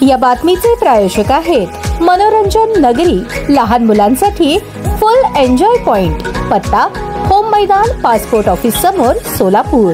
या बातमीचे प्रायोजक आहेत मनोरंजन नगरी, लहान मुलांसाठी फुल एन्जॉय पॉइंट, पत्ता होम मैदान, पासपोर्ट ऑफिस समोर, सोलापूर।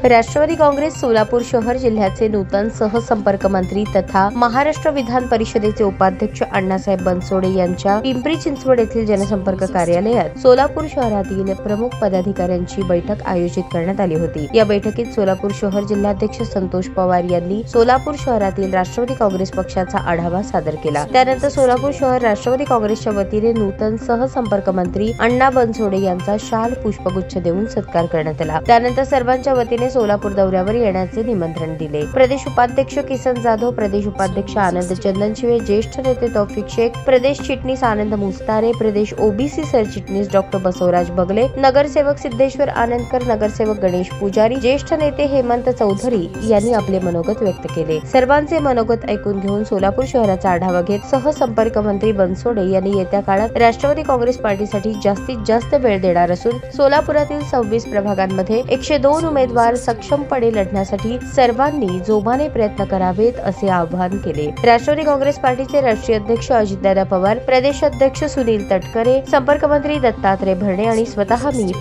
राष्ट्रवादी काँग्रेस सोलापूर शहर जिल्ह्याचे नूतन सहसंपर्क मंत्री तथा महाराष्ट्र विधान परिषदेचे उपाध्यक्ष अण्णासाहेब बनसोडे यांच्या पिंपरी चिंचवड येथील जनसंपर्क कार्यालयात सोलापूर शहरातील प्रमुख पदाधिकाऱ्यांची बैठक आयोजित करण्यात आली होती। या बैठकीत सोलापूर शहर जिल्हाध्यक्ष संतोष पवार यांनी सोलापूर शहरातील राष्ट्रवादी काँग्रेस पक्षाचा आढावा सादर केला। त्यानंतर सोलापूर शहर राष्ट्रवादी काँग्रेसच्या वतीने नूतन सहसंपर्क मंत्री अण्णा बनसोडे यांचा शाल पुष्पगुच्छ देऊन सत्कार करण्यात आला। त्यानंतर सर्वांच्या वतीने सोलापूर दौऱ्यावर येण्याचे निमंत्रण दिले। प्रदेश उपाध्यक्ष किसन जाधव, प्रदेश उपाध्यक्ष आनंद चंदनशिवे, ज्येष्ठ नेते तौफिक शेख, प्रदेश चिटणीस आनंद मुस्तारे, प्रदेश ओबीसी सरचिटणीस डॉक्टर बसवराज बगले, नगरसेवक सिद्धेश्वर आनंदकर, नगरसेवक गणेश पुजारी, ज्येष्ठ नेते हेमंत चौधरी यांनी आपले मनोगत व्यक्त केले। सर्वांचे मनोगत ऐकून घेऊन सोलापूर शहराचा आढावा घेत सहसंपर्क मंत्री बनसोडे यांनी येत्या काळात राष्ट्रवादी काँग्रेस पार्टीसाठी जास्तीत जास्त वेळ देणार असून सोलापुरातील 26 प्रभागांमध्ये 102 उमेदवार सक्षमपणे लढण्यासाठी सर्वांनी जोमाने प्रयत्न करावेत असे आवाहन केले। राष्ट्रवादी काँग्रेस पार्टीचे राष्ट्रीय अध्यक्ष अजितदादा पवार, प्रदेश अध्यक्ष सुनील तटकरे, संपर्क मंत्री दत्तात्रय भरणे आणि स्वतः मी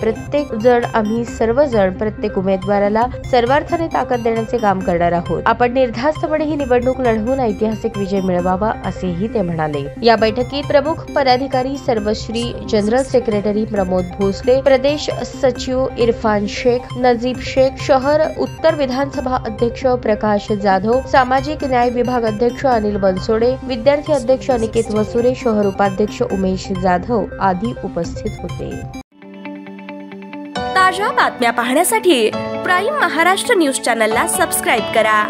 आम्ही सर्वजण प्रत्येक उमेदवाराला सर्वार्थाने ताकद देण्याचे काम करणार आहोत। आपण निर्धास्तपणे ही निवडणूक लढवून ऐतिहासिक विजय मिळवावा असेही ते म्हणाले। या बैठकीत प्रमुख पदाधिकारी सर्वश्री जनरल सेक्रेटरी प्रमोद भोसले, प्रदेश सचिव इरफान शेख, नजीब शेख, शहर उत्तर विधानसभा अध्यक्ष प्रकाश जाधव, सामाजिक न्याय विभाग अध्यक्ष अनिल बनसोडे, विद्यार्थी अध्यक्ष अनिकेत वसुरे, शहर उपाध्यक्ष उमेश जाधव आदी उपस्थित होते। ताज्या बातम्या पाहण्यासाठी प्राईम महाराष्ट्र न्यूज चॅनलला सबस्क्राईब करा।